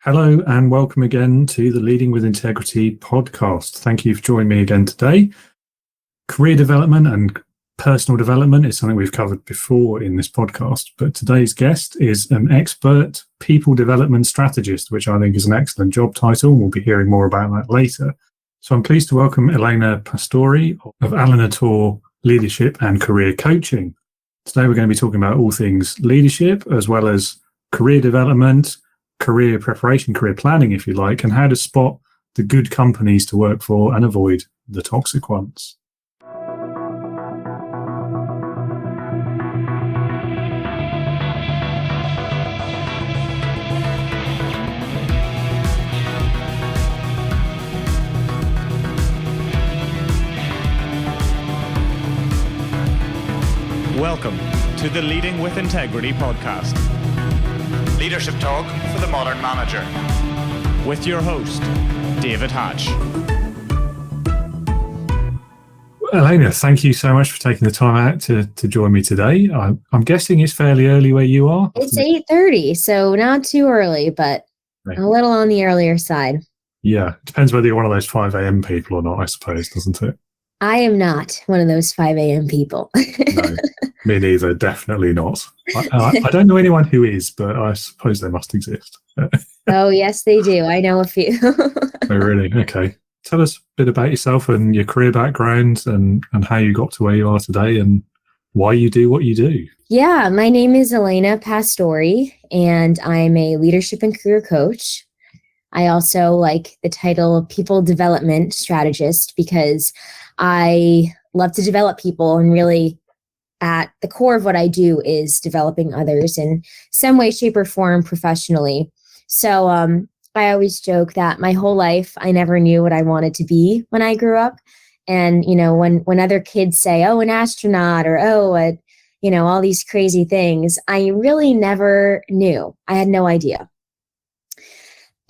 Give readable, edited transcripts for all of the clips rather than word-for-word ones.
Hello and welcome again to the Leading with Integrity podcast. Thank you for joining me again today. Career development and personal development is something we've covered before in this podcast, but today's guest is an expert people development strategist, which I think is an excellent job title. We'll be hearing more about that later. So I'm pleased to welcome Elena Pastore of Elena Pastore Leadership and Career Coaching. Today we're going to be talking about all things leadership as well as career development, career preparation, career planning, if you like, and how to spot the good companies to work for and avoid the toxic ones. Welcome to the Leading with Integrity podcast. Leadership talk for the modern manager. With your host, David Hatch. Elena, thank you so much for taking the time out to join me today. I'm guessing it's fairly early where you are. It's 8:30, so not too early, but a little on the earlier side. Yeah, it depends whether you're one of those 5 a.m. people or not, I suppose, doesn't it? I am not one of those 5 a.m. people. No, me neither, definitely not. I don't know anyone who is, but I suppose they must exist. Oh, yes, they do. I know a few. Oh, really? Okay. Tell us a bit about yourself and your career background and how you got to where you are today and why you do what you do. Yeah, my name is Elena Pastore, and I'm a leadership and career coach. I also like the title people development strategist because I love to develop people, and really at the core of what I do is developing others in some way, shape, or form professionally. So I always joke that my whole life I never knew what I wanted to be when I grew up. And, you know, when other kids say, oh, an astronaut or, all these crazy things, I really never knew. I had no idea.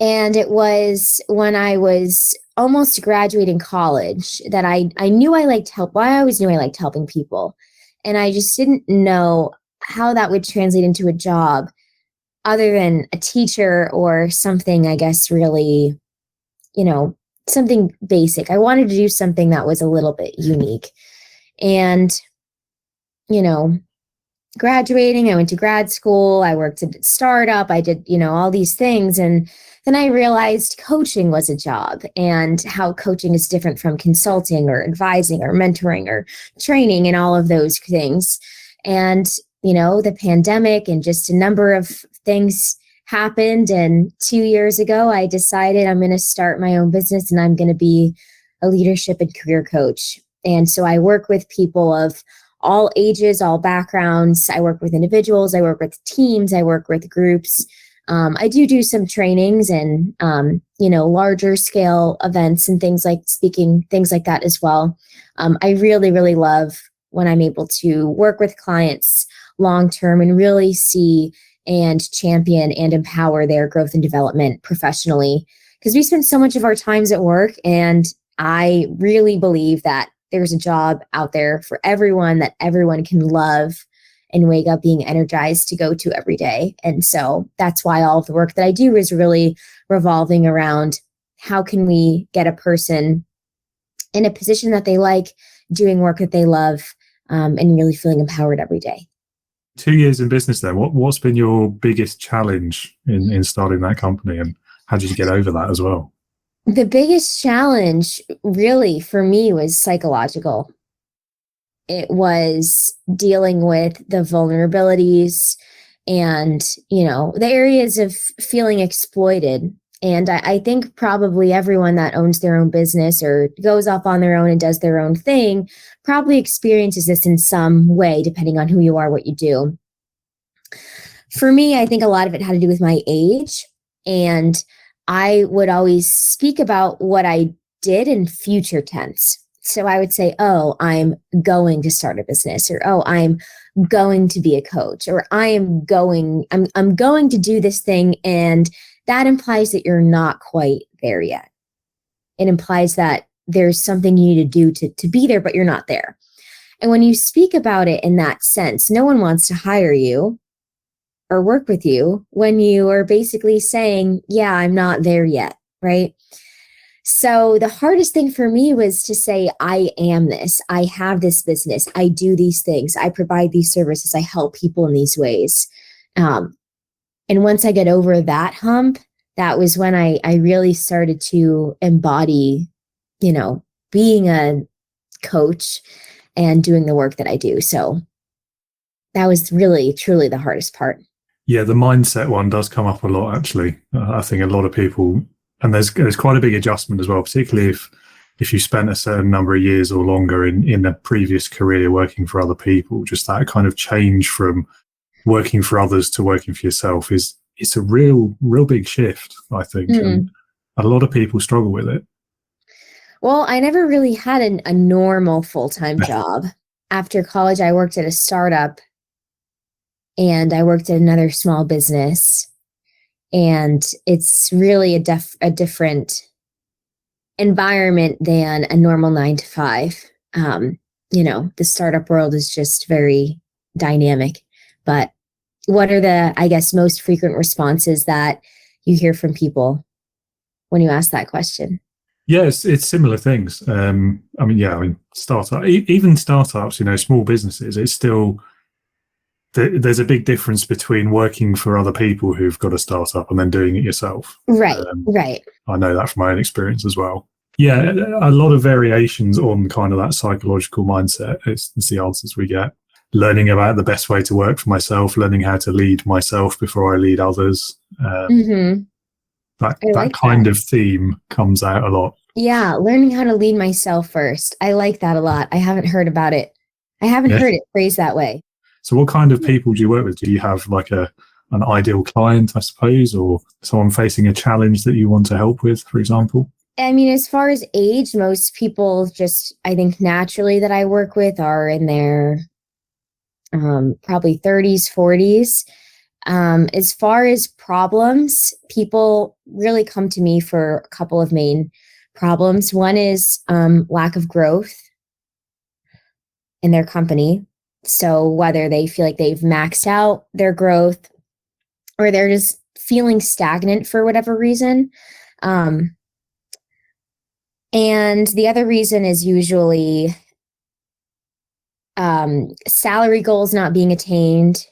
And it was when I was almost graduating college that I knew I liked help. Well, I always knew I liked helping people. And I just didn't know how that would translate into a job other than a teacher or something, I guess, really, something basic. I wanted to do something that was a little bit unique. And, graduating, I went to grad school, I worked at a startup, I did, all these things. And then I realized coaching was a job and how coaching is different from consulting or advising or mentoring or training and all of those things. And, the pandemic and just a number of things happened. And 2 years ago, I decided I'm going to start my own business and I'm going to be a leadership and career coach. And so I work with people of all ages, all backgrounds. I work with individuals, I work with teams, I work with groups. I do some trainings and, larger scale events and things like speaking, things like that as well. I really, really love when I'm able to work with clients long-term and really see and champion and empower their growth and development professionally. Because we spend so much of our times at work, and I really believe that there's a job out there for everyone that everyone can love and wake up being energized to go to every day. And so that's why all of the work that I do is really revolving around how can we get a person in a position that they like, doing work that they love, and really feeling empowered every day. 2 years in business then, what's been your biggest challenge in starting that company, and how did you get over that as well? The biggest challenge really for me was psychological. It was dealing with the vulnerabilities and, the areas of feeling exploited. And I think probably everyone that owns their own business or goes off on their own and does their own thing probably experiences this in some way, depending on who you are, what you do. For me, I think a lot of it had to do with my age, and I would always speak about what I did in future tense. So I would say, oh, I'm going to start a business, or, oh, I'm going to be a coach, or I'm going to do this thing. And that implies that you're not quite there yet. It implies that there's something you need to do to be there, but you're not there. And when you speak about it in that sense, no one wants to hire you or work with you when you are basically saying, yeah, I'm not there yet, right? So the hardest thing for me was to say, I am this. I have this business. I do these things. I provide these services. I help people in these ways. And once I get over that hump, that was when I really started to embody, being a coach and doing the work that I do. So that was really, truly the hardest part. Yeah, the mindset one does come up a lot, actually. I think a lot of people, and there's quite a big adjustment as well, particularly if you spent a certain number of years or longer in a previous career working for other people. Just that kind of change from working for others to working for yourself it's a real big shift, I think. And a lot of people struggle with it. Well, I never really had a normal full-time job. After college, I worked at a startup and I worked at another small business. And it's really a different environment than a normal 9-to-5. The startup world is just very dynamic. But what are the, I guess, most frequent responses that you hear from people when you ask that question? Yes, it's similar things. Even startups, small businesses, it's still, there's a big difference between working for other people who've got a startup and then doing it yourself. Right, right. I know that from my own experience as well. Yeah, a lot of variations on kind of that psychological mindset. It's the answers we get. Learning about the best way to work for myself, learning how to lead myself before I lead others. That kind of theme comes out a lot. Yeah, learning how to lead myself first. I like that a lot. I haven't heard about it. I haven't heard it phrased that way. So what kind of people do you work with? Do you have like an ideal client, I suppose, or someone facing a challenge that you want to help with, for example? I mean, as far as age, most people just, I think naturally that I work with are in their probably 30s, 40s. As far as problems, people really come to me for a couple of main problems. One is lack of growth in their company. So whether they feel like they've maxed out their growth or they're just feeling stagnant for whatever reason. And the other reason is usually salary goals not being attained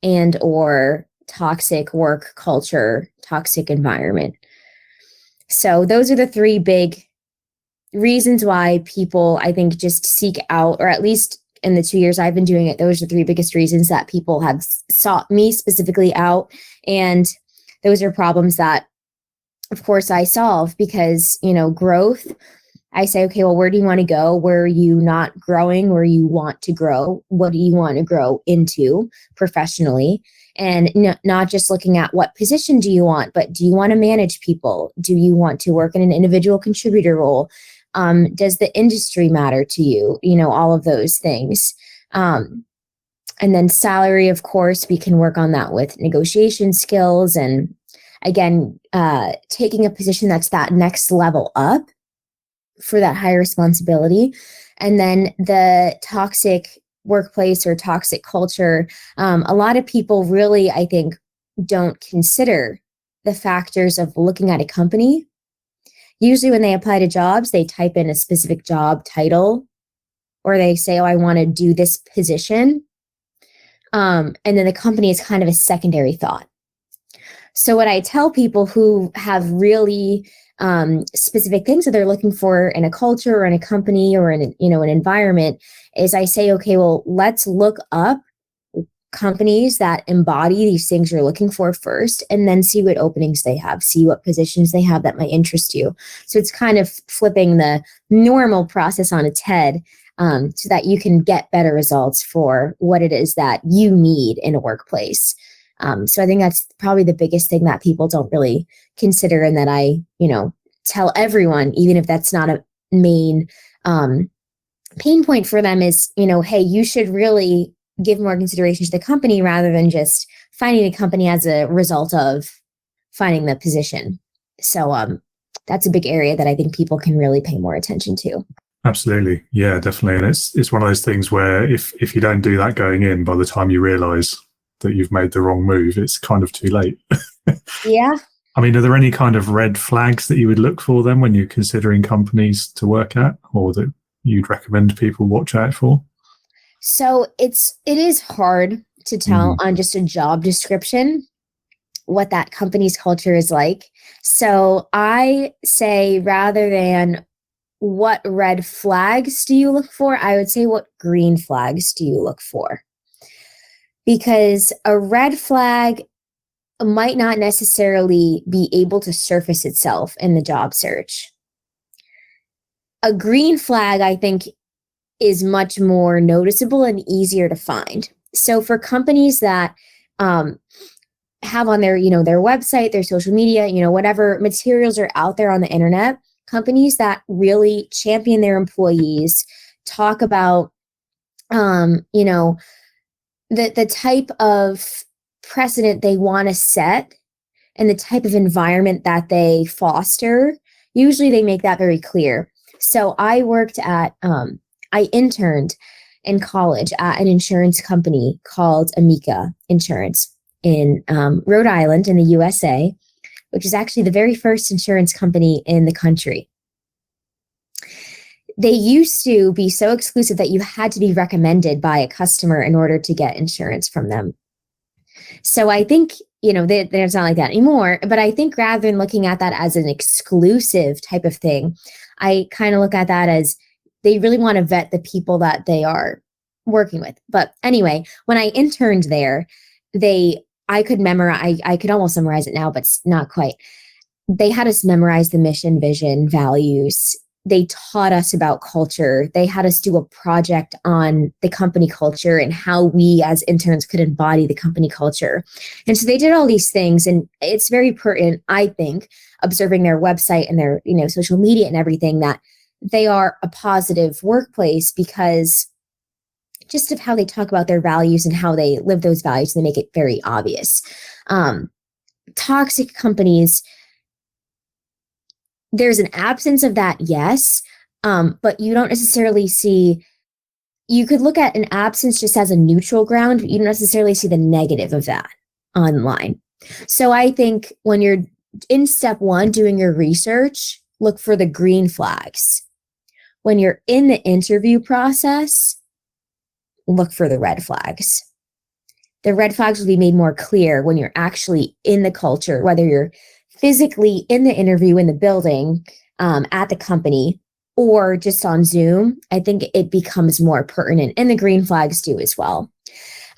and or toxic work culture, toxic environment. So those are the three big reasons why people, I think, just seek out, or at least in the 2 years I've been doing it, those are the three biggest reasons that people have sought me specifically out. And those are problems that, of course, I solve because, growth, I say, okay, well, where do you want to go? Where are you not growing? Where you want to grow? What do you want to grow into professionally? And not just looking at what position do you want, but do you want to manage people? Do you want to work in an individual contributor role? Does the industry matter to you? All of those things. And then salary, of course, we can work on that with negotiation skills. And again, taking a position that's that next level up for that higher responsibility. And then the toxic workplace or toxic culture. A lot of people really, I think, don't consider the factors of looking at a company. Usually when they apply to jobs, they type in a specific job title, or they say, oh, I want to do this position. And then the company is kind of a secondary thought. So what I tell people who have really specific things that they're looking for in a culture or in a company or in an environment is I say, okay, well, let's look up companies that embody these things you're looking for first, and then see what openings they have, see what positions they have that might interest you. So it's kind of flipping the normal process on its head so that you can get better results for what it is that you need in a workplace. So I think that's probably the biggest thing that people don't really consider, and that I, tell everyone, even if that's not a main pain point for them, is, hey, you should really give more consideration to the company rather than just finding a company as a result of finding the position. So that's a big area that I think people can really pay more attention to. Absolutely. Yeah, definitely. And it's one of those things where if you don't do that going in, by the time you realize that you've made the wrong move, it's kind of too late. Yeah. I mean, are there any kind of red flags that you would look for then when you're considering companies to work at, or that you'd recommend people watch out for? So it is hard to tell on just a job description what that company's culture is like. So I say, rather than what red flags do you look for, I would say, what green flags do you look for? Because a red flag might not necessarily be able to surface itself in the job search. A green flag, I think, is much more noticeable and easier to find. So for companies that have on their, their website, their social media, whatever materials are out there on the internet, companies that really champion their employees, talk about, the type of precedent they want to set and the type of environment that they foster, usually they make that very clear. So I interned in college at an insurance company called Amica Insurance in Rhode Island in the USA, which is actually the very first insurance company in the country. They used to be so exclusive that you had to be recommended by a customer in order to get insurance from them. So I think, there's not like that anymore, but I think rather than looking at that as an exclusive type of thing, I kind of look at that as they really want to vet the people that they are working with. But anyway, when I interned there, I could almost memorize it now, but not quite. They had us memorize the mission, vision, values. They taught us about culture. They had us do a project on the company culture and how we as interns could embody the company culture. And so they did all these things, and it's very pertinent, I think, observing their website and their, social media and everything, that they are a positive workplace because just of how they talk about their values and how they live those values, they make it very obvious. Toxic companies, there's an absence of that, yes, but you don't necessarily see, you could look at an absence just as a neutral ground, but you don't necessarily see the negative of that online. So I think when you're in step one doing your research, look for the green flags. When you're in the interview process, look for the red flags. The red flags will be made more clear when you're actually in the culture, whether you're physically in the interview in the building at the company or just on Zoom. I think it becomes more pertinent, and the green flags do as well.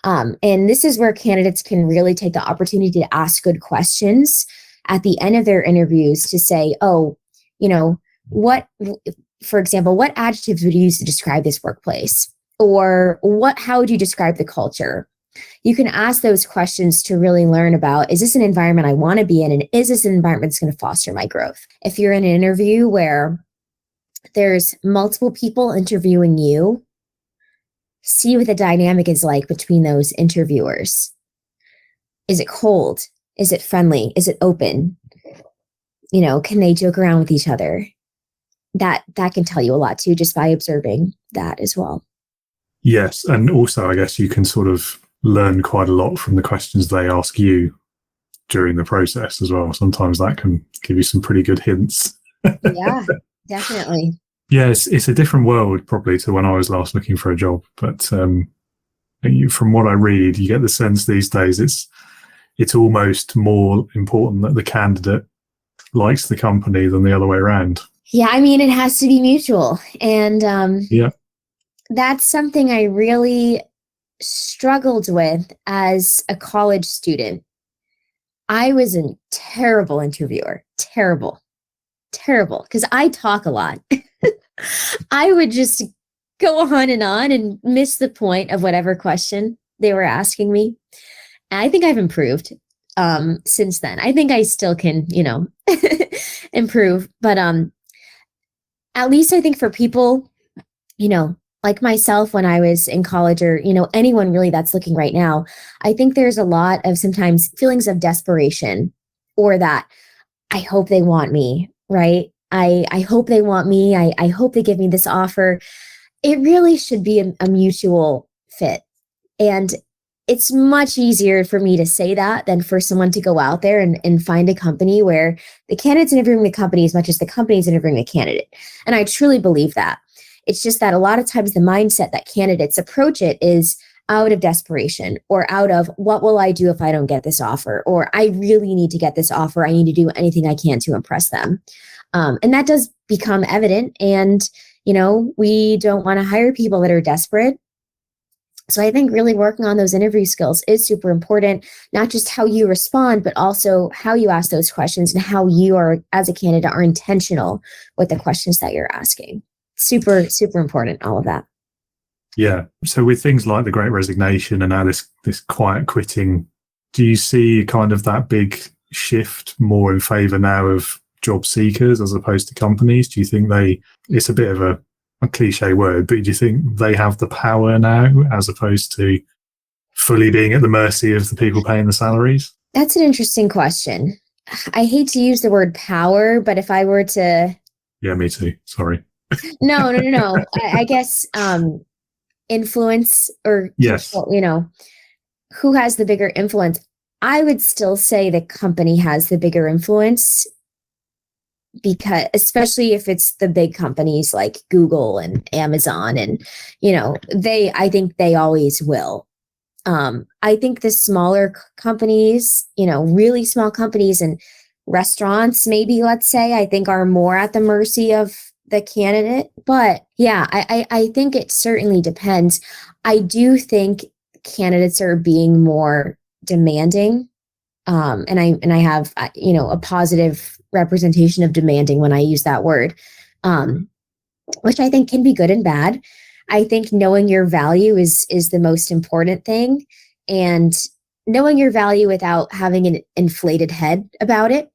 And this is where candidates can really take the opportunity to ask good questions at the end of their interviews to say, for example, what adjectives would you use to describe this workplace? Or how would you describe the culture? You can ask those questions to really learn about, is this an environment I want to be in? And is this an environment that's going to foster my growth? If you're in an interview where there's multiple people interviewing you, see what the dynamic is like between those interviewers. Is it cold? Is it friendly? Is it open? Can they joke around with each other? That can tell you a lot too, just by observing that as well. Yes. And also, I guess you can sort of learn quite a lot from the questions they ask you during the process as well. Sometimes that can give you some pretty good hints. Yeah, definitely. Yes, it's a different world probably to when I was last looking for a job. But from what I read, you get the sense these days it's almost more important that the candidate likes the company than the other way around. Yeah, I mean, it has to be mutual. And that's something I really struggled with as a college student. I was a terrible interviewer. Terrible, because I talk a lot. I would just go on and miss the point of whatever question they were asking me. And I think I've improved since then. I think I still can, improve. But at least I think for people, like myself when I was in college, or, anyone really that's looking right now, I think there's a lot of sometimes feelings of desperation, or that I hope they want me, right? I hope they want me. I hope they give me this offer. It really should be a mutual fit. And it's much easier for me to say that than for someone to go out there and find a company where the candidate's interviewing the company as much as the company is interviewing the candidate. And I truly believe that. It's just that a lot of times the mindset that candidates approach it is out of desperation, or out of, what will I do if I don't get this offer? Or I really need to get this offer. I need to do anything I can to impress them. And that does become evident. And, we don't want to hire people that are desperate. So I think really working on those interview skills is super important, not just how you respond, but also how you ask those questions and how you are, as a candidate, are intentional with the questions that you're asking. Super, super important, all of that. Yeah. So with things like the Great Resignation and now this quiet quitting, do you see kind of that big shift more in favour now of job seekers as opposed to companies? Do you think it's a bit of a cliche word, but do you think they have the power now as opposed to fully being at the mercy of the people paying the salaries? That's an interesting question. I hate to use the word power, but if I were to... Yeah, me too. Sorry. No. I guess influence, or yes, who has the bigger influence? I would still say the company has the bigger influence, because especially if it's the big companies like Google and Amazon, and I think they always will. I think the smaller companies, really small companies and restaurants, maybe, let's say, I think are more at the mercy of the candidate. But yeah, I think it certainly depends. I do think candidates are being more demanding. And I have, a positive representation of demanding when I use that word, which I think can be good and bad. I think knowing your value is the most important thing, and knowing your value without having an inflated head about it.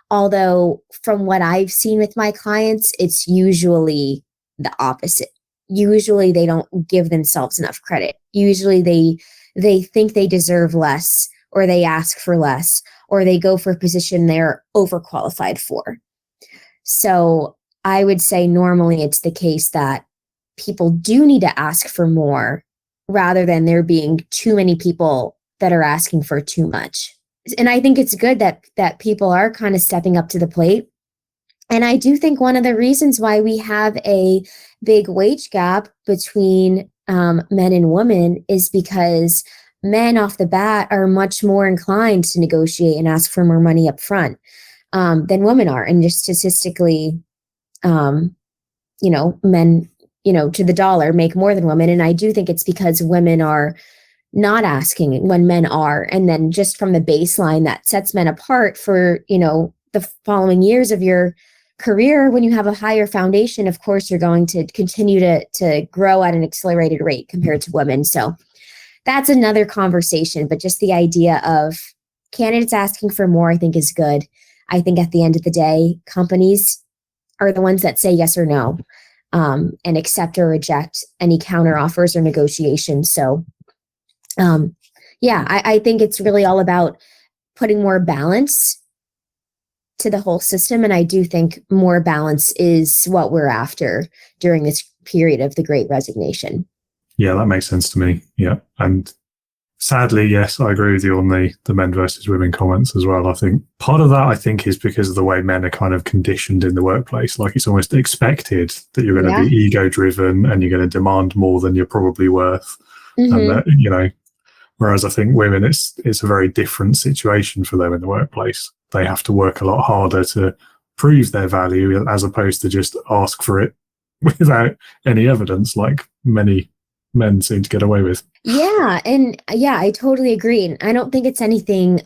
Although from what I've seen with my clients, it's usually the opposite. Usually they don't give themselves enough credit. Usually they think they deserve less, or they ask for less, or they go for a position they're overqualified for. So I would say normally it's the case that people do need to ask for more, rather than there being too many people that are asking for too much. And I think it's good that people are kind of stepping up to the plate. And I do think one of the reasons why we have a big wage gap between men and women is because men off the bat are much more inclined to negotiate and ask for more money up front than women are. And just statistically, men, to the dollar make more than women. And I do think it's because women are not asking when men are. And then just from the baseline that sets men apart for, the following years of your career, when you have a higher foundation, of course, you're going to continue to grow at an accelerated rate compared to women. So that's another conversation, but just the idea of candidates asking for more, I think, is good. I think at the end of the day, companies are the ones that say yes or no, and accept or reject any counter offers or negotiations. So, I think it's really all about putting more balance to the whole system. And I do think more balance is what we're after during this period of the Great Resignation. Yeah, that makes sense to me. Yeah. And sadly, yes, I agree with you on the men versus women comments as well. I think part of that, is because of the way men are kind of conditioned in the workplace. Like, it's almost expected that you're going to be ego driven and you're going to demand more than you're probably worth. Mm-hmm. And that, whereas I think women, it's a very different situation for them in the workplace. They have to work a lot harder to prove their value, as opposed to just ask for it without any evidence, like many men seem to get away with. Yeah. And I totally agree. And I don't think it's anything,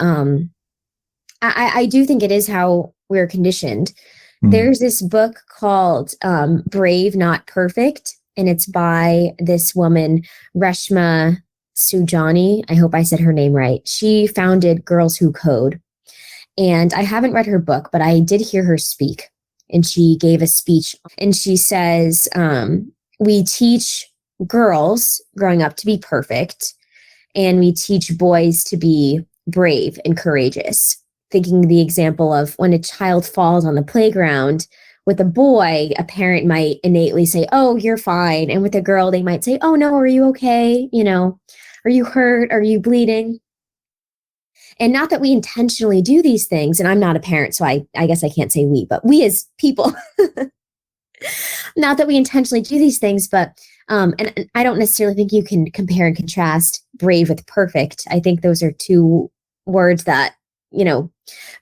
I do think it is how we're conditioned. There's this book called Brave, Not Perfect. And it's by this woman, Reshma Sujani. I hope I said her name right. She founded Girls Who Code. And I haven't read her book, but I did hear her speak. And she gave a speech. And she says, we teach girls growing up to be perfect, and we teach boys to be brave and courageous. Thinking the example of when a child falls on the playground, with a boy, a parent might innately say, "Oh, you're fine." And with a girl, they might say, "Oh, no, are you okay?" Are you hurt? Are you bleeding? And not that we intentionally do these things. And I'm not a parent, so I guess I can't say we, but we as people, not that we intentionally do these things, but, and I don't necessarily think you can compare and contrast brave with perfect. I think those are two words that,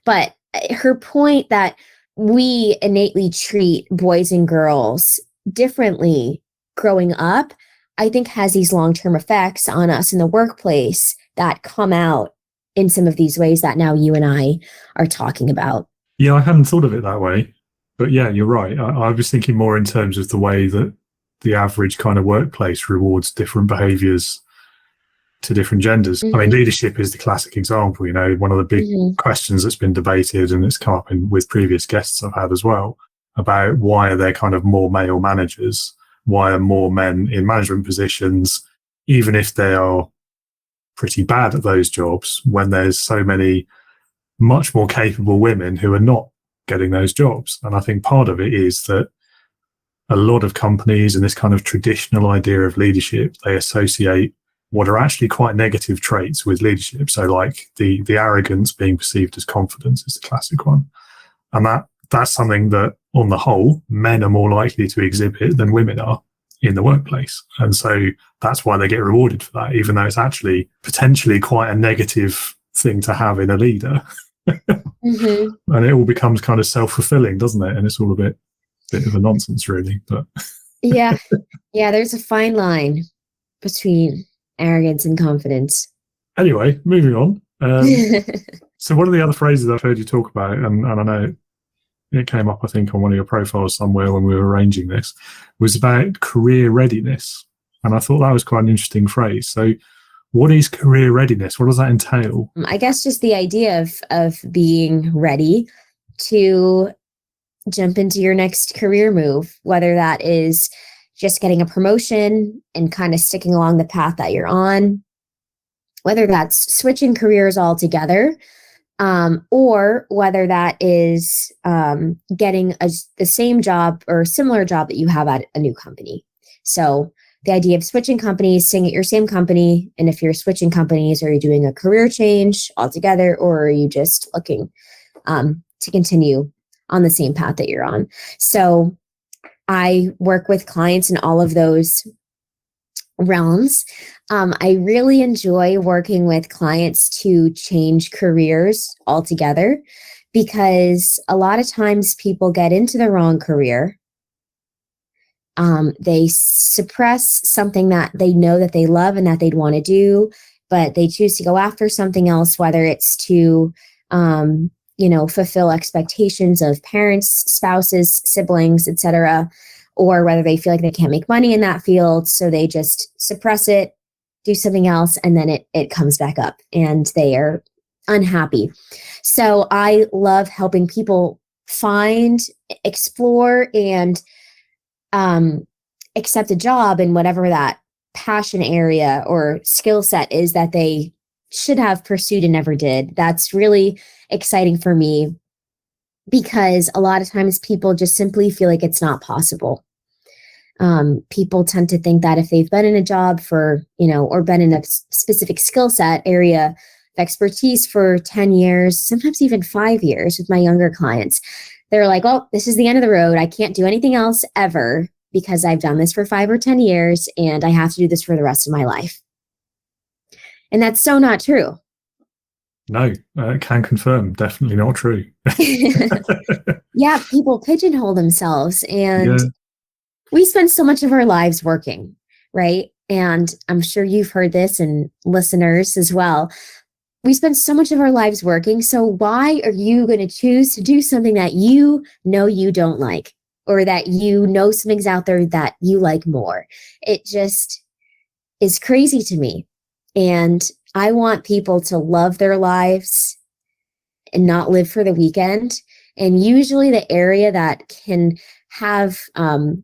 but her point that we innately treat boys and girls differently growing up, I think has these long-term effects on us in the workplace that come out in some of these ways that now you and I are talking about. Yeah, I hadn't thought of it that way. But yeah, you're right. I was thinking more in terms of the way that the average kind of workplace rewards different behaviors to different genders. I mean, leadership is the classic example, one of the big questions that's been debated, and it's come up with previous guests I've had as well, about why are there kind of more male managers? Why are more men in management positions, even if they are pretty bad at those jobs, when there's so many much more capable women who are not getting those jobs? And I think part of it is that a lot of companies and this kind of traditional idea of leadership, they associate what are actually quite negative traits with leadership. So like the arrogance being perceived as confidence is the classic one. And that's something that on the whole, men are more likely to exhibit than women are in the workplace. And so that's why they get rewarded for that, even though it's actually potentially quite a negative thing to have in a leader. And it all becomes kind of self-fulfilling, doesn't it? And it's all a bit of a nonsense, really. But yeah, there's a fine line between arrogance and confidence. Anyway, moving on. So one of the other phrases I've heard you talk about, and I know it came up, I think, on one of your profiles somewhere when we were arranging this, was about career readiness. And I thought that was quite an interesting phrase. So what is career readiness? What does that entail? I guess just the idea of being ready to jump into your next career move, whether that is just getting a promotion and kind of sticking along the path that you're on, whether that's switching careers altogether, or whether that is getting the same job or similar job that you have at a new company. So the idea of switching companies, staying at your same company, and if you're switching companies, are you doing a career change altogether, or are you just looking to continue on the same path that you're on? So I work with clients in all of those realms. I really enjoy working with clients to change careers altogether, because a lot of times people get into the wrong career. They suppress something that they know that they love and that they'd want to do, but they choose to go after something else, whether it's to fulfill expectations of parents, spouses, siblings, etc., or whether they feel like they can't make money in that field, so they just suppress it, do something else, and then it comes back up and they are unhappy. So I love helping people find, explore, and accept a job in whatever that passion area or skill set is that they should have pursued and never did. That's really exciting for me, because a lot of times people just simply feel like it's not possible. People tend to think that if they've been in a job for, or been in a specific skill set area of expertise for 10 years, sometimes even 5 years with my younger clients, they're like, oh, this is the end of the road. I can't do anything else ever because I've done this for 5 or 10 years and I have to do this for the rest of my life. And that's so not true. No, can confirm. Definitely not true. Yeah, people pigeonhole themselves, and we spend so much of our lives working, right? And I'm sure you've heard this, and listeners as well. We spend so much of our lives working. So why are you going to choose to do something that you know you don't like, or that something's out there that you like more? It just is crazy to me. And I want people to love their lives and not live for the weekend. And usually the area that can have that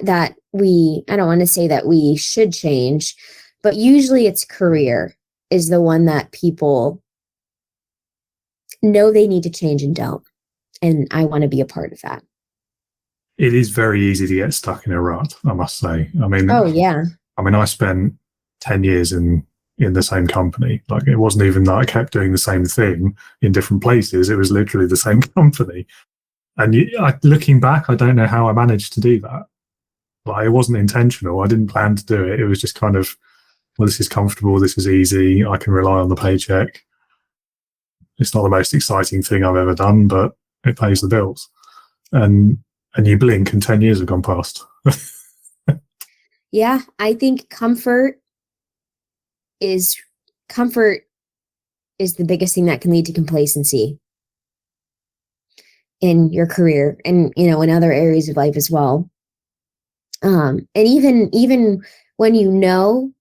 I don't want to say that we should change, but usually it's career is the one that people know they need to change and don't. And I want to be a part of that. It is very easy to get stuck in a rut, I must say. I mean, oh yeah. I spent 10 years in the same company. Like, it wasn't even that I kept doing the same thing in different places. It was literally the same company. And looking back, I don't know how I managed to do that. Like, it wasn't intentional. I didn't plan to do it. It was just kind of, well, this is comfortable. This is easy. I can rely on the paycheck. It's not the most exciting thing I've ever done, but it pays the bills. And you blink and 10 years have gone past. Yeah, I think comfort is the biggest thing that can lead to complacency in your career and, in other areas of life as well. And even when you know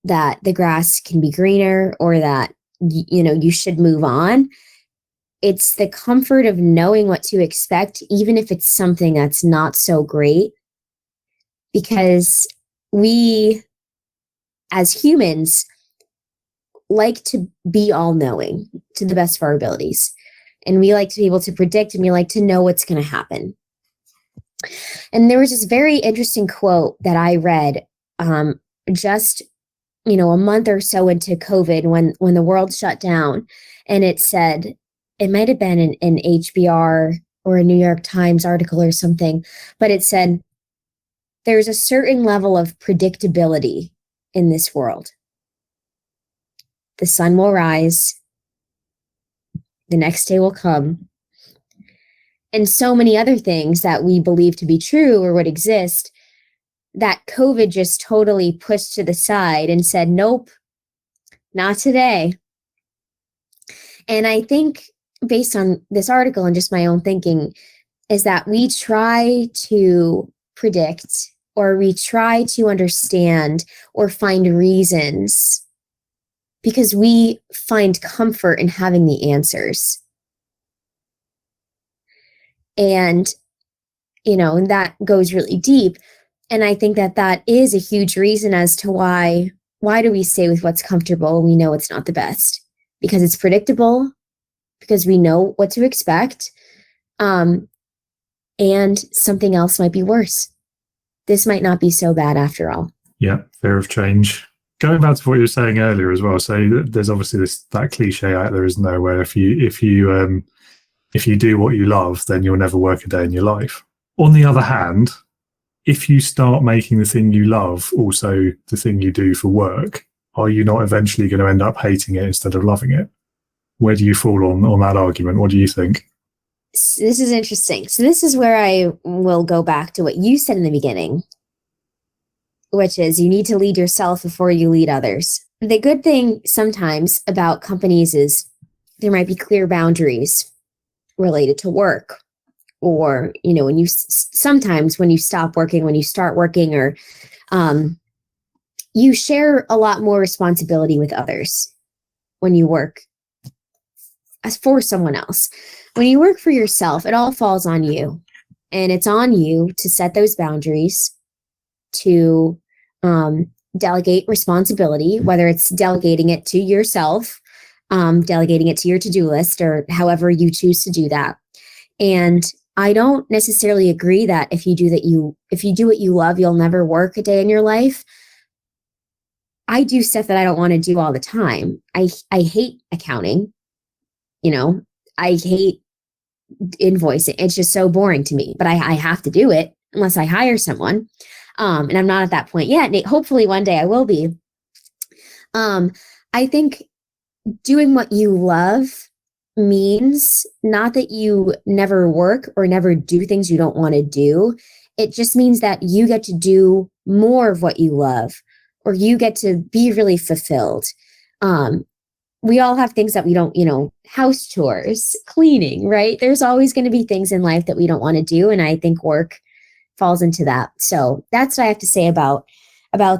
that the grass can be greener or that, you should move on, it's the comfort of knowing what to expect, even if it's something that's not so great, because we as humans like to be all-knowing to the best of our abilities. And we like to be able to predict, and we like to know what's going to happen. And there was this very interesting quote that I read just, a month or so into COVID when the world shut down. And it said, it might have been an HBR or a New York Times article or something, but it said, there's a certain level of predictability in this world. The sun will rise. The next day will come. And so many other things that we believe to be true or would exist that COVID just totally pushed to the side and said, nope, not today. And I think based on this article and just my own thinking is that we try to predict or we try to understand or find reasons because we find comfort in having the answers. And, and that goes really deep. And I think that is a huge reason as to why do we stay with what's comfortable when we know it's not the best? Because it's predictable, because we know what to expect, and something else might be worse. This might not be so bad after all. Yeah, fear of change. Going back to what you were saying earlier as well, so there's obviously that cliche out there, isn't there, where if you do what you love, then you'll never work a day in your life. On the other hand, if you start making the thing you love also the thing you do for work, are you not eventually going to end up hating it instead of loving it? Where do you fall on that argument? What do you think? This is interesting. So this is where I will go back to what you said in the beginning, which is you need to lead yourself before you lead others. The good thing sometimes about companies is there might be clear boundaries related to work, or when you sometimes when you stop working, when you start working, or you share a lot more responsibility with others when you work as for someone else. When you work for yourself, it all falls on you, and it's on you to set those boundaries, to delegate responsibility, whether it's delegating it to yourself, delegating it to your to-do list, or however you choose to do that. And I don't necessarily agree that if you do what you love, you'll never work a day in your life. I do stuff that I don't want to do all the time. I hate accounting. I hate invoicing. It's just so boring to me, but I have to do it unless I hire someone. And I'm not at that point yet. Hopefully one day I will be. I think doing what you love means not that you never work or never do things you don't want to do. It just means that you get to do more of what you love, or you get to be really fulfilled. We all have things that we don't, house chores, cleaning, right? There's always going to be things in life that we don't want to do. And I think work falls into that. So that's what I have to say about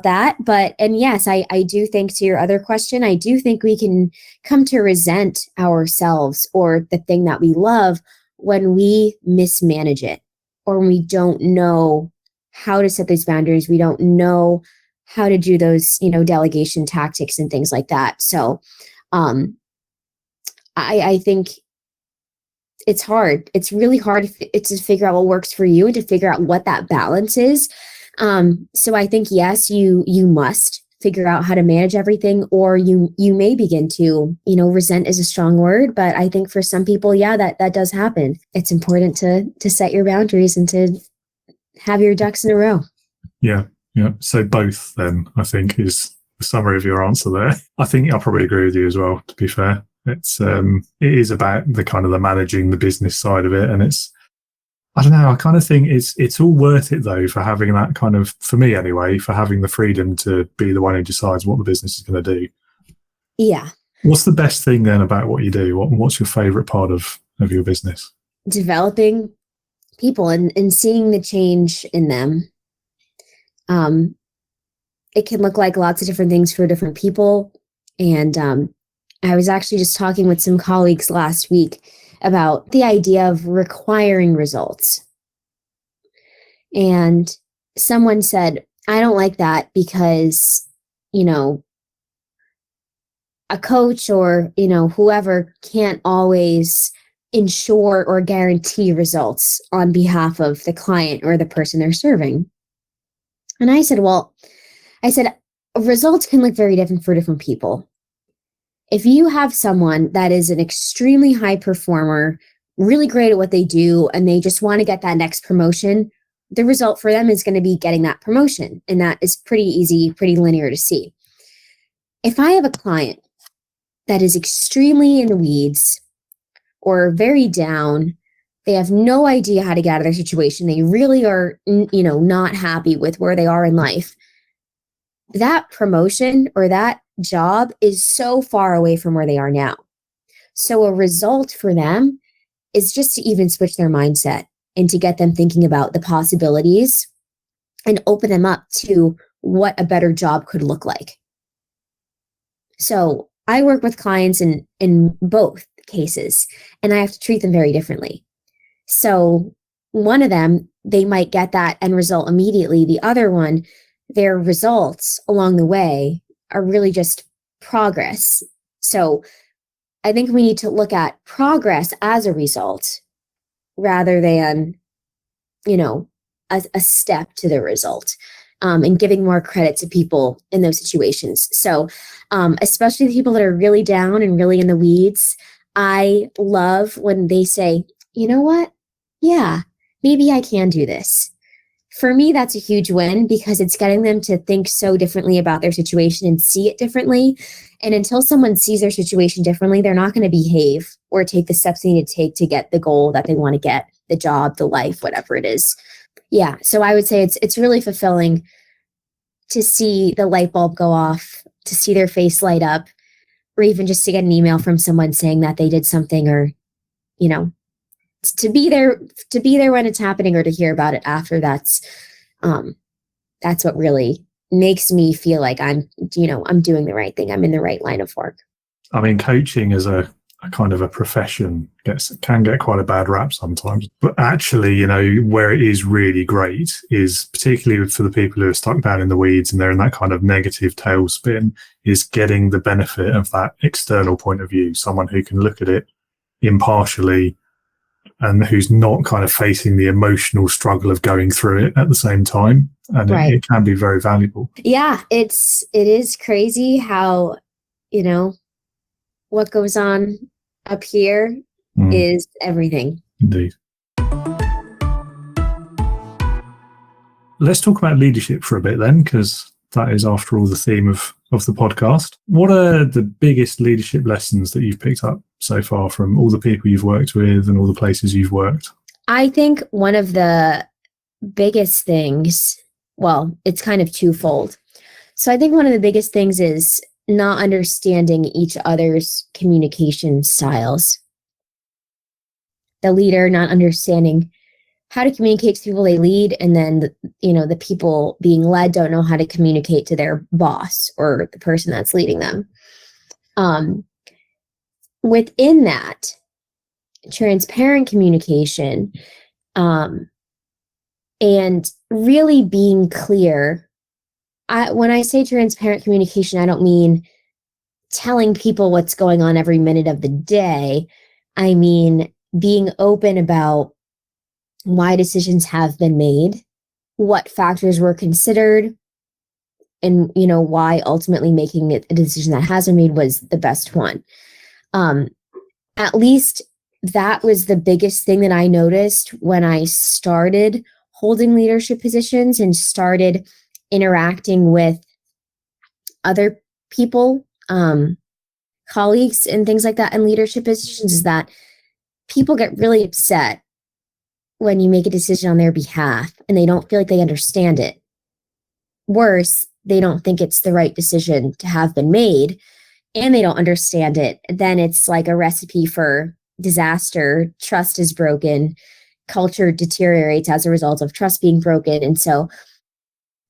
that. And yes, I do think, to your other question, I do think we can come to resent ourselves or the thing that we love when we mismanage it, or when we don't know how to set those boundaries. We don't know how to do those, delegation tactics and things like that. So I think it's hard. It's really hard to figure out what works for you and to figure out what that balance is. So I think, yes, you must figure out how to manage everything, or you may begin to, resent is a strong word, but I think for some people, yeah, that does happen. It's important to set your boundaries and to have your ducks in a row. Yeah. So both then, I think, is the summary of your answer there. I think I'll probably agree with you as well, to be fair. It is about the kind of the managing the business side of it. And I don't know, I kind of think it's all worth it though, for having that kind of, for me anyway, for having the freedom to be the one who decides what the business is going to do. Yeah. What's the best thing then about what you do? What's your favorite part of your business? Developing people and seeing the change in them. It can look like lots of different things for different people. And I was actually just talking with some colleagues last week about the idea of requiring results. And someone said, I don't like that because, a coach or, whoever can't always ensure or guarantee results on behalf of the client or the person they're serving. And I said, results can look very different for different people. If you have someone that is an extremely high performer, really great at what they do, and they just want to get that next promotion, the result for them is going to be getting that promotion. And that is pretty easy, pretty linear to see. If I have a client that is extremely in the weeds or very down, they have no idea how to get out of their situation, they really are, not happy with where they are in life, that promotion or that job is so far away from where they are now. So a result for them is just to even switch their mindset and to get them thinking about the possibilities and open them up to what a better job could look like. So I work with clients in both cases, and I have to treat them very differently. So one of them, they might get that end result immediately. The other one, their results along the way are really just progress. So I think we need to look at progress as a result rather than, a step to the result, and giving more credit to people in those situations. So especially the people that are really down and really in the weeds, I love when they say, you know what? Yeah, maybe I can do this. For me, that's a huge win because it's getting them to think so differently about their situation and see it differently. And until someone sees their situation differently, they're not going to behave or take the steps they need to take to get the goal that they want to get, the job, the life, whatever it is. Yeah, so I would say it's really fulfilling to see the light bulb go off, to see their face light up, or even just to get an email from someone saying that they did something, or, to be there when it's happening, or to hear about it after. That's what really makes me feel like I'm doing the right thing. I'm in the right line of work. I mean, coaching as a kind of a profession can get quite a bad rap sometimes, but actually, where it is really great is, particularly for the people who are stuck down in the weeds and they're in that kind of negative tailspin, is getting the benefit of that external point of view, someone who can look at it impartially and who's not kind of facing the emotional struggle of going through it at the same time. And right. It can be very valuable. Yeah, it is crazy how, what goes on up here is everything. Indeed. Let's talk about leadership for a bit then, because that is, after all, the theme of the podcast. What are the biggest leadership lessons that you've picked up so far from all the people you've worked with and all the places you've worked? I think one of the biggest things, well, it's kind of twofold. So I think one of the biggest things is not understanding each other's communication styles. The leader not understanding how to communicate to people they lead, and then the people being led don't know how to communicate to their boss or the person that's leading them. Within that, transparent communication, and really being clear. When I say transparent communication, I don't mean telling people what's going on every minute of the day. I mean being open about why decisions have been made, what factors were considered, and why ultimately making it a decision that has been made was the best one. At least that was the biggest thing that I noticed when I started holding leadership positions and started interacting with other people, colleagues and things like that in leadership positions, is that people get really upset when you make a decision on their behalf and they don't feel like they understand it. Worse, they don't think it's the right decision to have been made and they don't understand it. Then it's like a recipe for disaster. Trust is broken. Culture deteriorates as a result of trust being broken. And so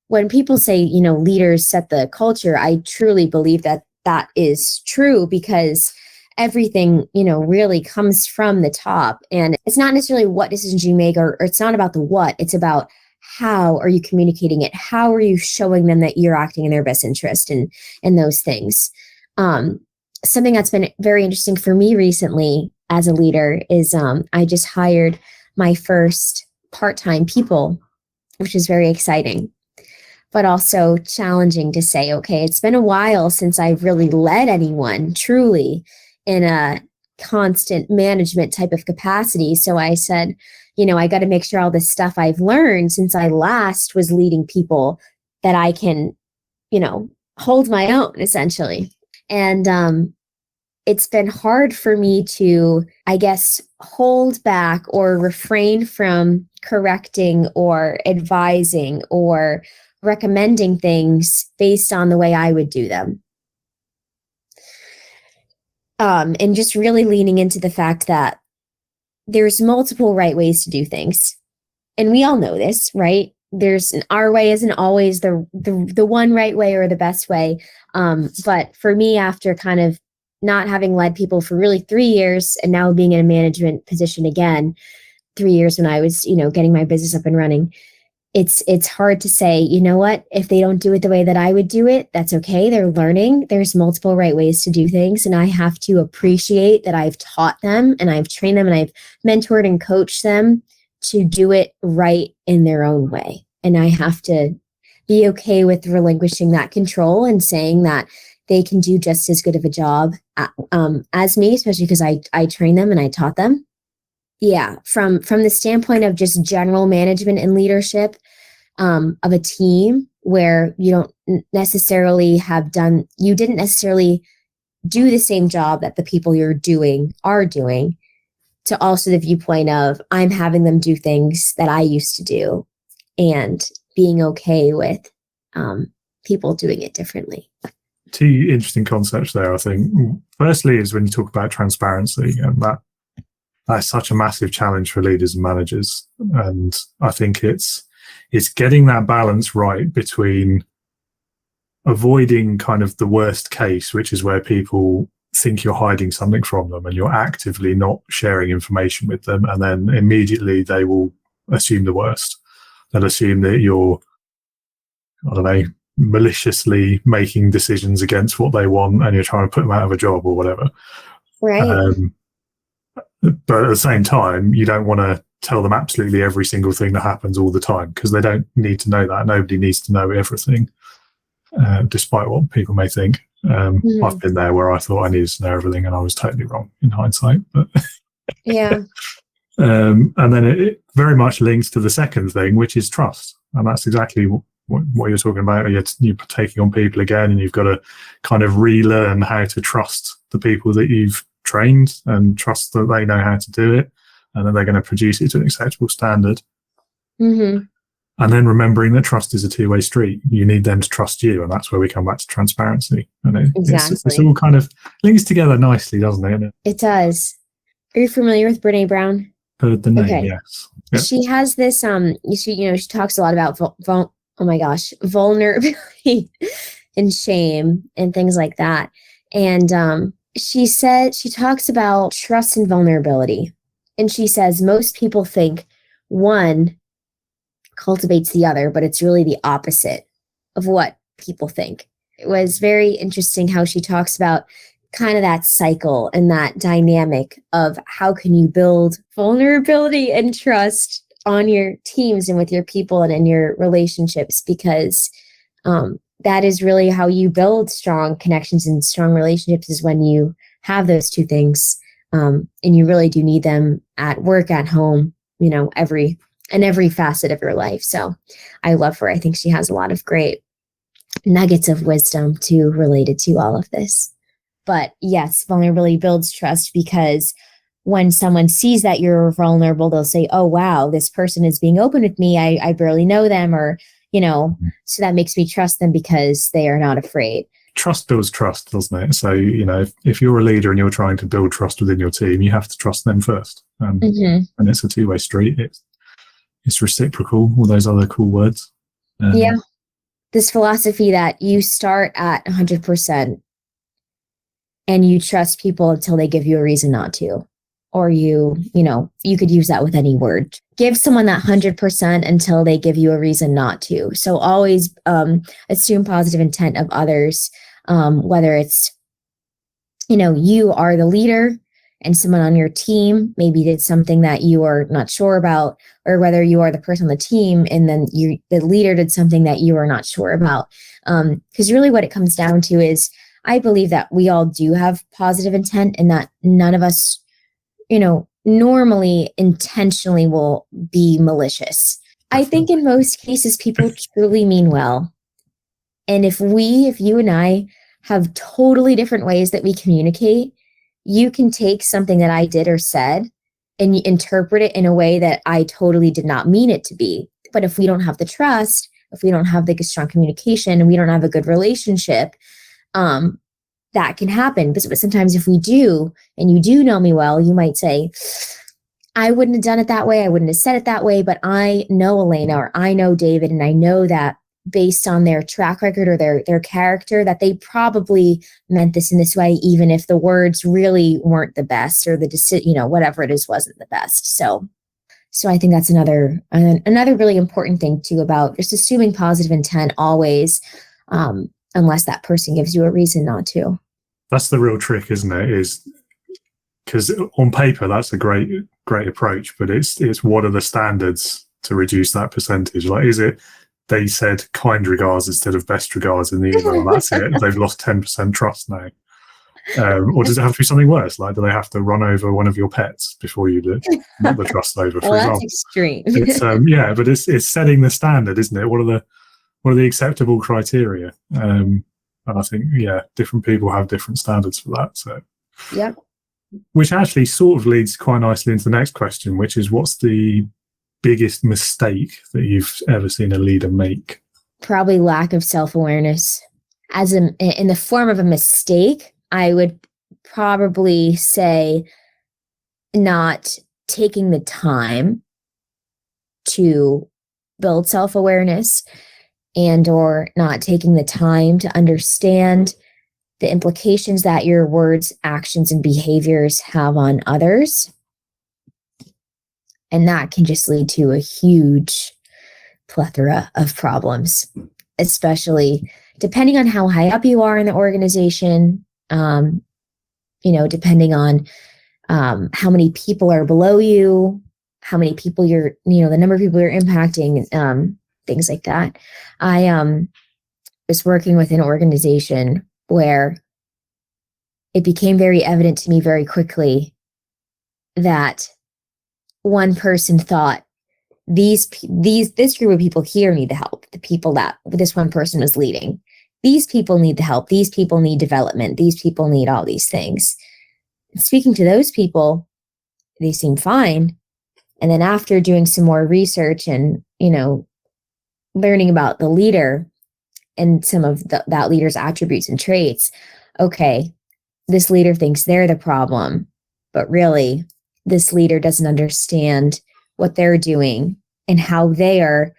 when people say, leaders set the culture, I truly believe that that is true, because everything, really comes from the top. And it's not necessarily what decisions you make, or it's not about the what, it's about how are you communicating it? How are you showing them that you're acting in their best interest, and those things. Something that's been very interesting for me recently as a leader is I just hired my first part-time people, which is very exciting, but also challenging to say, okay, it's been a while since I've really led anyone truly in a constant management type of capacity. So I said, I got to make sure all this stuff I've learned since I last was leading people, that I can, hold my own essentially. And it's been hard for me to, I guess, hold back or refrain from correcting or advising or recommending things based on the way I would do them. And just really leaning into the fact that there's multiple right ways to do things. And we all know this, right? Our way isn't always the one right way or the best way. But for me, after kind of not having led people for really 3 years and now being in a management position again, 3 years when I was, getting my business up and running, it's hard to say, what, if they don't do it the way that I would do it, that's okay. They're learning. There's multiple right ways to do things. And I have to appreciate that I've taught them and I've trained them and I've mentored and coached them to do it right in their own way. And I have to be okay with relinquishing that control and saying that they can do just as good of a job as me, especially because I trained them and I taught them. Yeah, from the standpoint of just general management and leadership of a team where you didn't necessarily do the same job that the people you're doing are doing, to also the viewpoint of I'm having them do things that I used to do and being okay with people doing it differently. Two interesting concepts there, I think. Firstly is when you talk about transparency, and that's such a massive challenge for leaders and managers. And I think it's getting that balance right between avoiding kind of the worst case, which is where people think you're hiding something from them and you're actively not sharing information with them, and then immediately they will assume the worst. They'll assume that you're, I don't know, maliciously making decisions against what they want and you're trying to put them out of a job or whatever. Right. But at the same time, you don't want to tell them absolutely every single thing that happens all the time, because they don't need to know that. Nobody needs to know everything, despite what people may think. I've been there where I thought I needed to know everything and I was totally wrong in hindsight. But yeah. And then it very much links to the second thing, which is trust. And that's exactly what you're talking about. You're taking on people again, and you've got to kind of relearn how to trust the people that you've trained and trust that they know how to do it and that they're going to produce it to an acceptable standard. Mm-hmm. And then remembering that trust is a two-way street. You need them to trust you, and that's where we come back to transparency. And it's all kind of links together nicely, doesn't it? It does. Are you familiar with Brene Brown? Heard the name, yes. Yep. She has this, she talks a lot about vulnerability and shame and things like that. And she talks about trust and vulnerability. And she says most people think one cultivates the other, but it's really the opposite of what people think. It was very interesting how she talks about kind of that cycle and that dynamic of how can you build vulnerability and trust on your teams and with your people and in your relationships, because that is really how you build strong connections and strong relationships, is when you have those two things. And you really do need them at work, at home, every facet of your life. So I love her. I think she has a lot of great nuggets of wisdom too related to all of this. But yes, vulnerability builds trust, because when someone sees that you're vulnerable, they'll say, oh, wow, this person is being open with me. I barely know them, or, so that makes me trust them because they are not afraid. Trust builds trust, doesn't it? So, if you're a leader and you're trying to build trust within your team, you have to trust them first. And it's a two-way street. It's reciprocal, all those other cool words. Yeah. This philosophy that you start at 100% and you trust people until they give you a reason not to. Or you could use that with any word. Give someone that 100% until they give you a reason not to. So always assume positive intent of others, whether it's, you are the leader and someone on your team maybe did something that you are not sure about, or whether you are the person on the team and then the leader did something that you are not sure about. Because really what it comes down to is, I believe that we all do have positive intent, and that none of us normally intentionally will be malicious. I think in most cases, people truly mean well. And if you and I have totally different ways that we communicate, you can take something that I did or said and you interpret it in a way that I totally did not mean it to be. But if we don't have the trust, if we don't have the strong communication, and we don't have a good relationship, that can happen. But sometimes if we do, and you do know me well, you might say, I wouldn't have done it that way. I wouldn't have said it that way. But I know Elena, or I know David, and I know that based on their track record or their character, that they probably meant this in this way, even if the words really weren't the best, or whatever it is wasn't the best. So I think that's another really important thing too, about just assuming positive intent always, unless that person gives you a reason not to. That's the real trick, isn't it? Is because on paper that's a great approach, but it's what are the standards to reduce that percentage? Like, is it they said kind regards instead of best regards in the email? That's it. They've lost 10% trust now. Or does it have to be something worse? Like, do they have to run over one of your pets before you knock the trust over? For example, that's extreme. It's but it's setting the standard, isn't it? What are the acceptable criteria? And I think, different people have different standards for that. So, yep. Which actually sort of leads quite nicely into the next question, which is, what's the biggest mistake that you've ever seen a leader make? Probably lack of self-awareness. In the form of a mistake, I would probably say not taking the time to build self-awareness, and or not taking the time to understand the implications that your words, actions, and behaviors have on others. And that can just lead to a huge plethora of problems, especially depending on how high up you are in the organization, depending on how many people are below you, how many people the number of people you're impacting, things like that. I was working with an organization where it became very evident to me very quickly that one person thought this group of people here need the help. The people that this one person was leading, these people need the help. These people need development. These people need all these things. Speaking to those people, they seem fine. And then after doing some more research and, learning about the leader and some of that leader's attributes and traits, okay, this leader thinks they're the problem, but really this leader doesn't understand what they're doing and how they are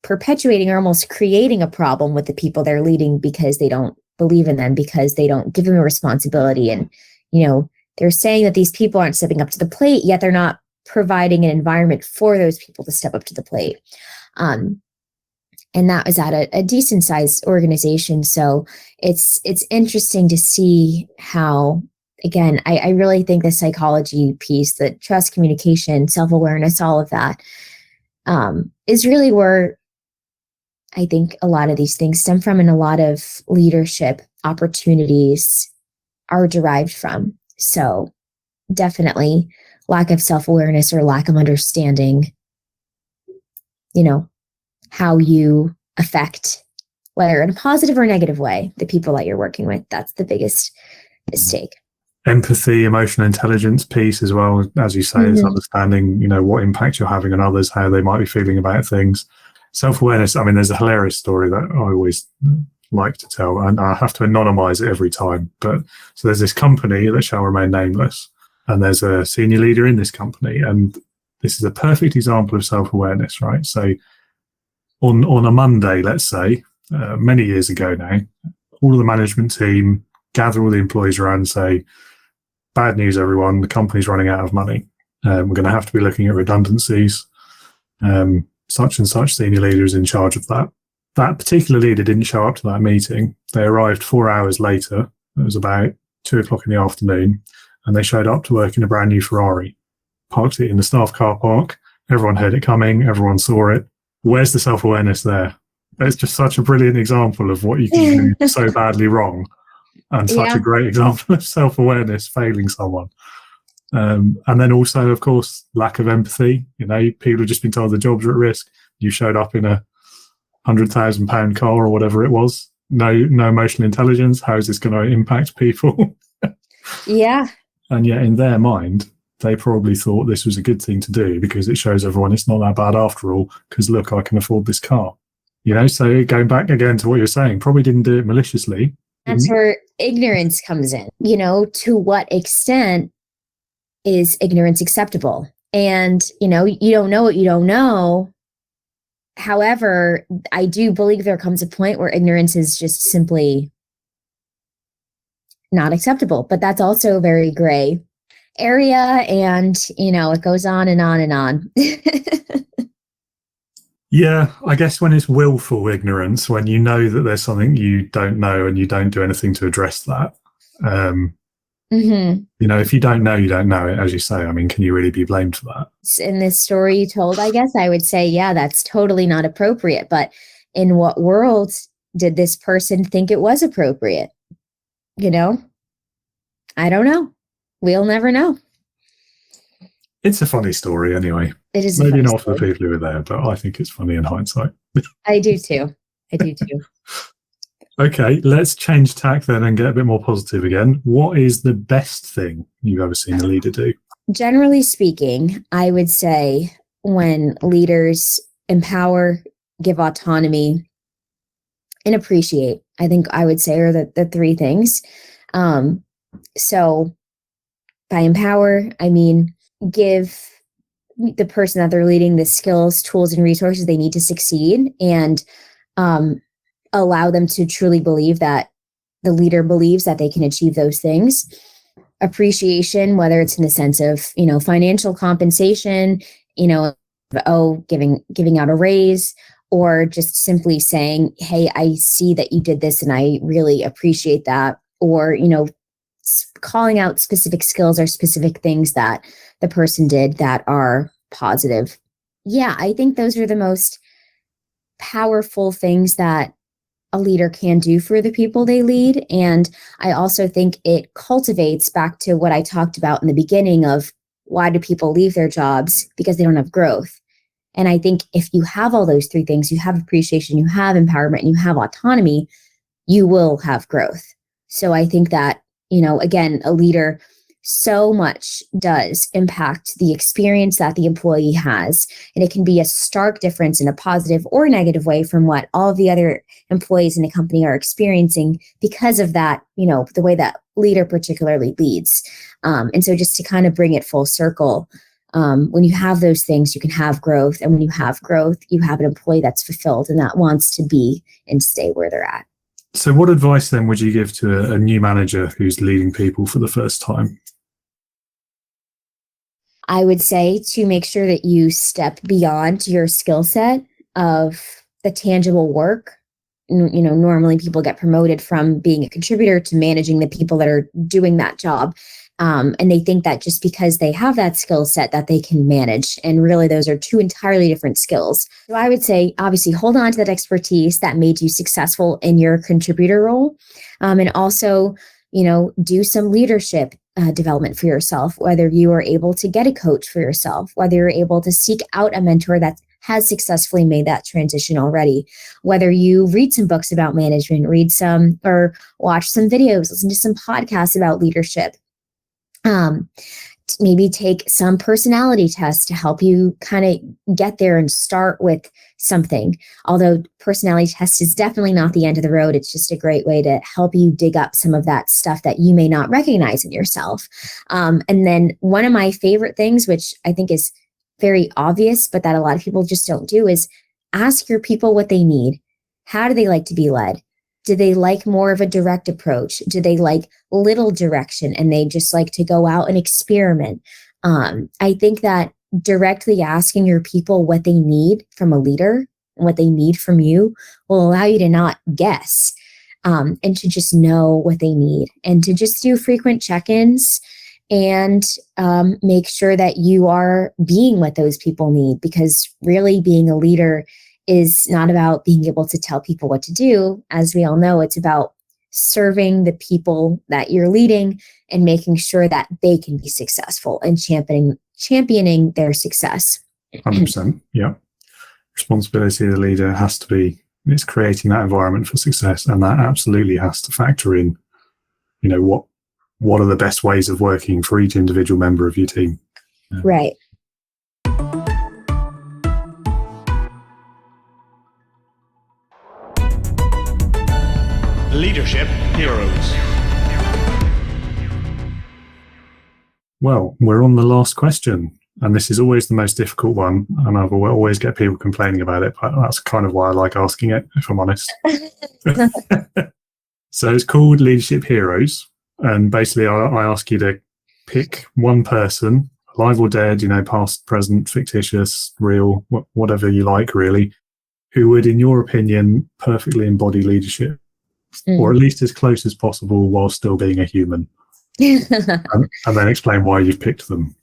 perpetuating or almost creating a problem with the people they're leading, because they don't believe in them, because they don't give them a responsibility. And, they're saying that these people aren't stepping up to the plate, yet they're not providing an environment for those people to step up to the plate. And that was at a decent sized organization. So it's interesting to see how, again, I really think the psychology piece, the trust, communication, self-awareness, all of that, is really where I think a lot of these things stem from, and a lot of leadership opportunities are derived from. So definitely lack of self-awareness or lack of understanding, how you affect, whether in a positive or negative way, the people that you're working with. That's the biggest mistake. Empathy, emotional intelligence piece as well, as you say, is understanding, what impact you're having on others, how they might be feeling about things. Self-awareness, I mean, there's a hilarious story that I always like to tell, and I have to anonymize it every time. But so there's this company that shall remain nameless, and there's a senior leader in this company, and this is a perfect example of self-awareness, right? So on a Monday, let's say, many years ago now, all of the management team gather all the employees around and say, bad news, everyone, the company's running out of money. We're going to have to be looking at redundancies. Such and such senior leader is in charge of that. That particular leader didn't show up to that meeting. They arrived 4 hours later. It was about 2:00 in the afternoon, and they showed up to work in a brand new Ferrari, parked it in the staff car park. Everyone heard it coming. Everyone saw it. Where's the self-awareness there? It's just such a brilliant example of what you can do so badly wrong, and such a great example of self-awareness failing someone. And then also, of course, lack of empathy. People have just been told the jobs are at risk. You showed up in a £100,000 car or whatever it was. No emotional intelligence. How is this going to impact people? Yeah. And yet in their mind, they probably thought this was a good thing to do because it shows everyone it's not that bad after all, because look, I can afford this car. So going back again to what you're saying, probably didn't do it maliciously. That's where ignorance comes in. To what extent is ignorance acceptable? And, you don't know what you don't know. However, I do believe there comes a point where ignorance is just simply not acceptable. But that's also a very gray area. And, it goes on and on and on. Yeah, I guess when it's willful ignorance, when you know that there's something you don't know and you don't do anything to address that. If you don't know, you don't know it, as you say. I mean, can you really be blamed for that? In this story you told, I guess I would say, yeah, that's totally not appropriate. But in what world did this person think it was appropriate? I don't know. We'll never know. It's a funny story anyway. It is maybe not for the people who were there, but I think it's funny in hindsight. I do too. Okay, let's change tack then and get a bit more positive again. What is the best thing you've ever seen a leader do? Generally speaking, I would say when leaders empower, give autonomy, and appreciate, I think I would say are the three things. So by empower, I mean give the person that they're leading the skills, tools, and resources they need to succeed, and allow them to truly believe that the leader believes that they can achieve those things. Appreciation, whether it's in the sense of, financial compensation, giving out a raise, or just simply saying, hey, I see that you did this and I really appreciate that. Or, calling out specific skills or specific things that the person did that are positive. Yeah, I think those are the most powerful things that a leader can do for the people they lead. And I also think it cultivates back to what I talked about in the beginning of why do people leave their jobs? Because they don't have growth. And I think if you have all those three things, you have appreciation, you have empowerment, and you have autonomy, you will have growth. So I think that, again, a leader so much does impact the experience that the employee has. And it can be a stark difference in a positive or negative way from what all of the other employees in the company are experiencing because of that, the way that leader particularly leads. And so just to kind of bring it full circle, when you have those things, you can have growth. And when you have growth, you have an employee that's fulfilled and that wants to be and stay where they're at. So what advice then would you give to a new manager who's leading people for the first time? I would say to make sure that you step beyond your skill set of the tangible work. Normally people get promoted from being a contributor to managing the people that are doing that job. And they think that just because they have that skill set that they can manage. And really, those are two entirely different skills. So I would say, obviously, hold on to that expertise that made you successful in your contributor role. And also, do some leadership development for yourself, whether you are able to get a coach for yourself, whether you're able to seek out a mentor that has successfully made that transition already, whether you read some books about management, read some or watch some videos, listen to some podcasts about leadership. Maybe take some personality tests to help you kind of get there and start with something. Although personality test is definitely not the end of the road. It's just a great way to help you dig up some of that stuff that you may not recognize in yourself. And then one of my favorite things, which I think is very obvious, but that a lot of people just don't do, is ask your people what they need. How do they like to be led? Do they like more of a direct approach? Do they like little direction and they just like to go out and experiment? I think that directly asking your people what they need from a leader and what they need from you will allow you to not guess, and to just know what they need, and to just do frequent check-ins and make sure that you are being what those people need, because really being a leader is not about being able to tell people what to do. As we all know, it's about serving the people that you're leading and making sure that they can be successful and championing their success. 100%. Yeah. Responsibility of the leader has to be, it's creating that environment for success. And that absolutely has to factor in, what are the best ways of working for each individual member of your team. Yeah. Right. Leadership Heroes. Well, we're on the last question, and this is always the most difficult one, and I always get people complaining about it, but that's kind of why I like asking it, if I'm honest. So it's called Leadership Heroes, and basically I ask you to pick one person, alive or dead, past, present, fictitious, real, whatever you like, really, who would, in your opinion, perfectly embody leadership, or at least as close as possible while still being a human. and then explain why you've picked them.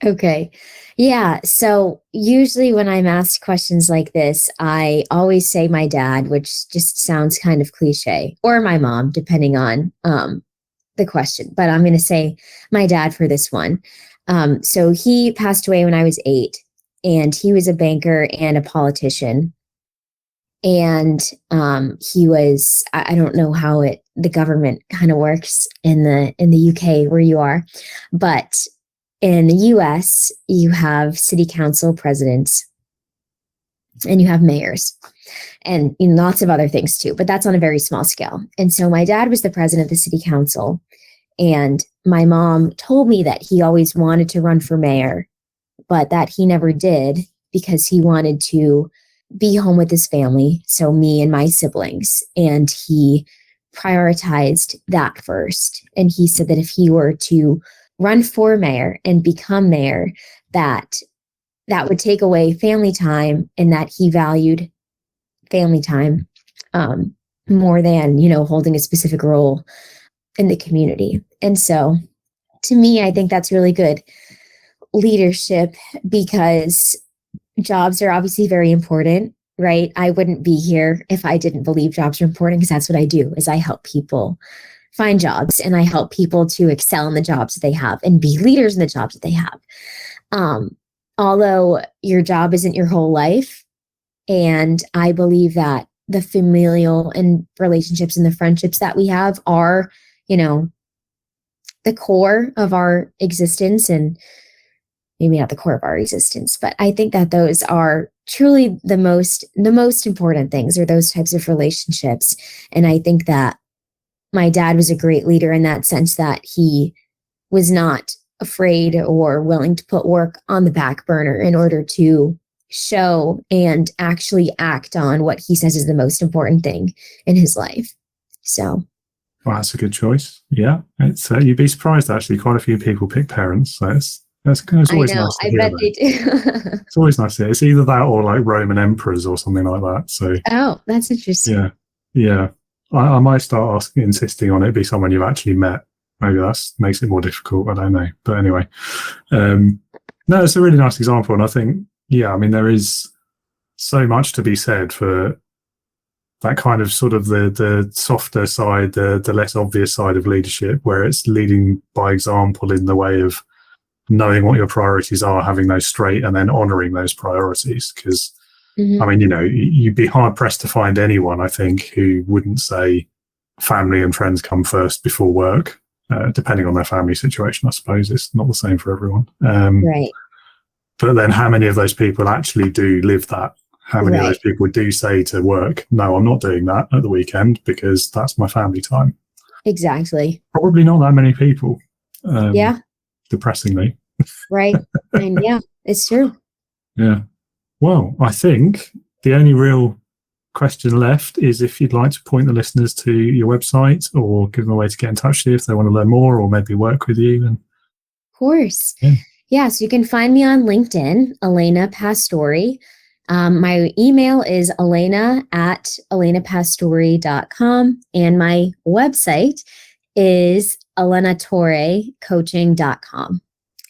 Okay. Yeah. So usually when I'm asked questions like this, I always say my dad, which just sounds kind of cliche, or my mom, depending on the question. But I'm going to say my dad for this one. So he passed away when I was 8, and he was a banker and a politician. And he was, I don't know how the government kind of works in the UK where you are, but in the US, you have city council presidents and you have mayors and lots of other things too, but that's on a very small scale. And so my dad was the president of the city council, and my mom told me that he always wanted to run for mayor, but that he never did because he wanted to be home with his family, so me and my siblings, and he prioritized that first. And he said that if he were to run for mayor and become mayor, that would take away family time, and that he valued family time more than holding a specific role in the community. And so to me, I think that's really good leadership, because jobs are obviously very important, right? I wouldn't be here if I didn't believe jobs are important, because that's what I do, is I help people find jobs, and I help people to excel in the jobs that they have and be leaders in the jobs that they have. Although your job isn't your whole life, and I believe that the familial and relationships and the friendships that we have are, the core of our existence, and maybe not the core of our existence, but I think that those are truly the most important things, are those types of relationships. And I think that my dad was a great leader in that sense, that he was not afraid or willing to put work on the back burner in order to show and actually act on what he says is the most important thing in his life. So. Well, that's a good choice. Yeah. It's you'd be surprised, actually. Quite a few people pick parents. So it's always nice to hear. I bet they do. It's always nice to hear. It's either that or like Roman emperors or something like that. So. Oh, that's interesting. Yeah. Yeah. I might start insisting on it be someone you've actually met maybe that makes it more difficult. I don't know. But anyway, no, it's a really nice example. And I think, yeah, I mean, there is so much to be said for that kind of sort of the softer side, the less obvious side of leadership, where it's leading by example in the way of knowing what your priorities are, having those straight, and then honouring those priorities. Because, I mean, you'd be hard pressed to find anyone, I think, who wouldn't say family and friends come first before work, depending on their family situation. I suppose it's not the same for everyone. Right. But then how many of those people actually do live that? How many of those people do say to work, no, I'm not doing that at the weekend because that's my family time? Exactly. Probably not that many people. Yeah. Depressingly. Right. And yeah, it's true. Yeah. Well, I think the only real question left is if you'd like to point the listeners to your website or give them a way to get in touch with you if they want to learn more or maybe work with you. And of course. Yeah. Yeah, so you can find me on LinkedIn, Elena Pastore. My email is elena@elenapastore.com, and my website is elenatorecoaching.com.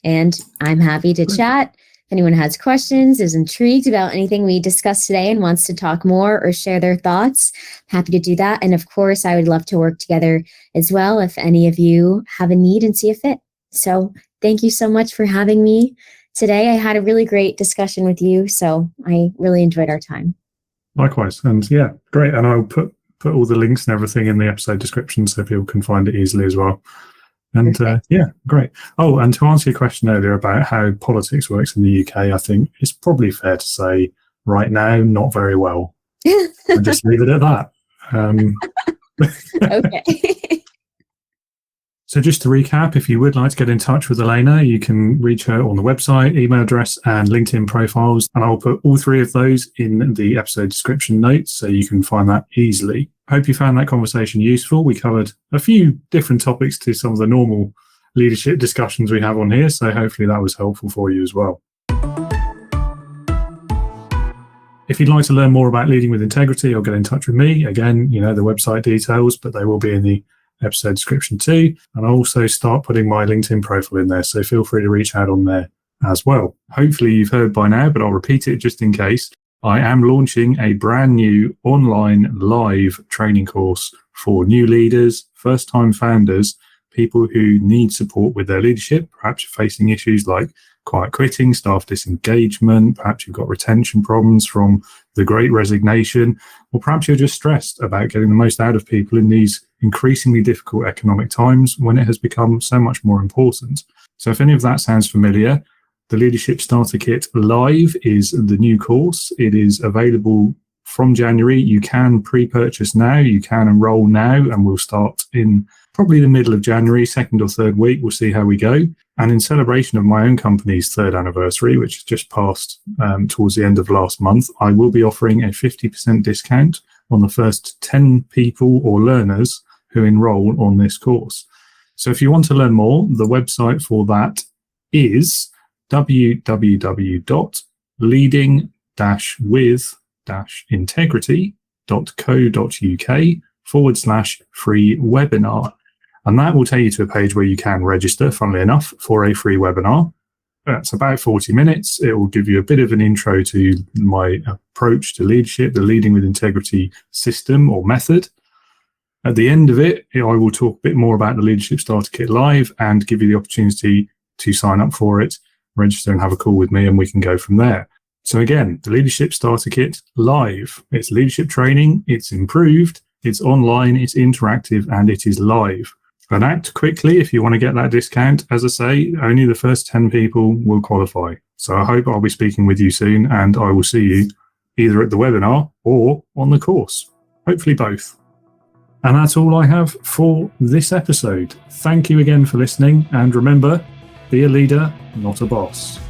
And I'm happy to chat. If anyone has questions, is intrigued about anything we discussed today and wants to talk more or share their thoughts, happy to do that. And of course, I would love to work together as well if any of you have a need and see a fit. So thank you so much for having me today. I had a really great discussion with you, so I really enjoyed our time. Likewise. And yeah, great. And I'll put all the links and everything in the episode description so people can find it easily as well. And yeah, great. Oh, and to answer your question earlier about how politics works in the UK, I think it's probably fair to say right now, not very well. I'll just leave it at that. Okay. So just to recap, if you would like to get in touch with Elena, you can reach her on the website, email address, and LinkedIn profiles. And I'll put all three of those in the episode description notes so you can find that easily. Hope you found that conversation useful. We covered a few different topics to some of the normal leadership discussions we have on here. So hopefully that was helpful for you as well. If you'd like to learn more about leading with integrity or get in touch with me, again, the website details, but they will be in the episode description too. And I'll also start putting my LinkedIn profile in there, so feel free to reach out on there as well. Hopefully you've heard by now, but I'll repeat it just in case. I am launching a brand new online live training course for new leaders, first-time founders, people who need support with their leadership. Perhaps you're facing issues like quiet quitting, staff disengagement, perhaps you've got retention problems from the Great Resignation, or perhaps you're just stressed about getting the most out of people in these increasingly difficult economic times when it has become so much more important. So if any of that sounds familiar, the Leadership Starter Kit Live is the new course. It is available from January. You can pre-purchase now, you can enroll now, and we'll start in probably the middle of January, second or third week. We'll see how we go. And in celebration of my own company's third anniversary, which has just passed towards the end of last month, I will be offering a 50% discount on the first 10 people or learners who enroll on this course. So if you want to learn more, the website for that is www.leading-with-integrity.co.uk/free webinar. And that will take you to a page where you can register, funnily enough, for a free webinar. That's about 40 minutes. It will give you a bit of an intro to my approach to leadership, the Leading with Integrity system or method. At the end of it, I will talk a bit more about the Leadership Starter Kit Live and give you the opportunity to sign up for it, register and have a call with me, and we can go from there. So again, the Leadership Starter Kit Live. It's leadership training, it's improved, it's online, it's interactive, and it is live. And act quickly if you want to get that discount. As I say, only the first 10 people will qualify. So I hope I'll be speaking with you soon, and I will see you either at the webinar or on the course. Hopefully both. And that's all I have for this episode. Thank you again for listening, and remember, be a leader, not a boss.